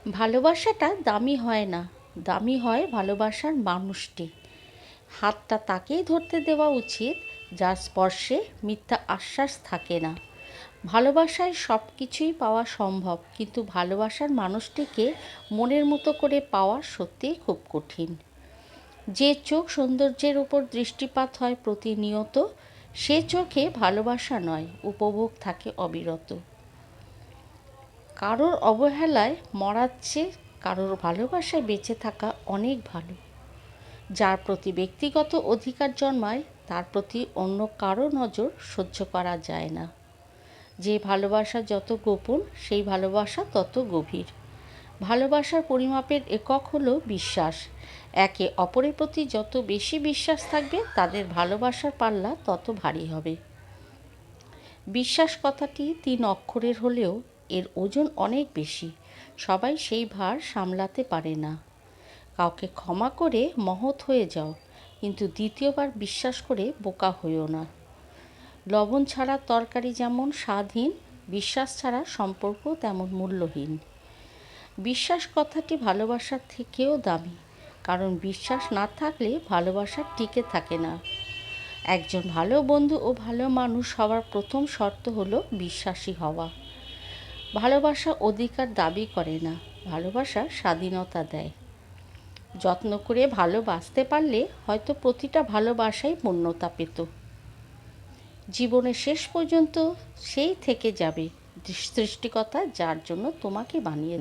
ভালোবাসাটা দামি হয় না, দামি হয় ভালোবাসার মানুষটি। হাতটা তাকেই ধরতে দেওয়া উচিত যার স্পর্শে মিথ্যা আশ্বাস থাকে না। ভালোবাসায় সব কিছুই পাওয়া সম্ভব, কিন্তু ভালোবাসার মানুষটিকে মনের মতো করে পাওয়া সত্যিই খুব কঠিন। যে চোখ সৌন্দর্যের উপর দৃষ্টিপাত হয় প্রতিনিয়ত, সে চোখে ভালোবাসা নয়, উপভোগ থাকে অবিরত। কারোর অবহেলায় মরার চেয়ে কারোর ভালোবাসায় বেঁচে থাকা অনেক ভালো। যার প্রতি ব্যক্তিগত অধিকার জন্মায় তার প্রতি অন্য কারো নজর সহ্য করা যায় না। যে ভালোবাসা যত গোপন, সেই ভালোবাসা তত গভীর। ভালোবাসার পরিমাপের একক হলো বিশ্বাস। একে অপরের প্রতি যত বেশি বিশ্বাস থাকবে, তাদের ভালোবাসার পাল্লা তত ভারী হবে। বিশ্বাস কথাটি 3 অক্ষরের হলেও এর ওজন অনেক বেশি। সবাই সেই ভার সামলাতে পারে না। কাউকে ক্ষমা করে মহৎ হয়ে যাও, কিন্তু দ্বিতীয়বার বিশ্বাস করে বোকা হইও না। লবণ ছাড়া তরকারি যেমন স্বাদহীন, বিশ্বাস ছাড়া সম্পর্ক তেমন মূল্যহীন। বিশ্বাস কথাটি ভালোবাসার থেকেও দামি, কারণ বিশ্বাস না থাকলে ভালোবাসা টিকে থাকে না। একজন ভালো বন্ধু ও ভালো মানুষ হওয়ার প্রথম শর্ত হলো বিশ্বাসী হওয়া। ভালোবাসা অধিকার দাবি করে না, ভালোবাসা স্বাধীনতা দেয়। যত্ন করে ভালোবাসতে পারলে হয়তো প্রতিটা ভালোবাসাই পূর্ণতা পেত। জীবনের শেষ পর্যন্ত সেই থেকে যাবে সৃষ্টিকর্তা যার জন্য তোমাকে বানিয়ে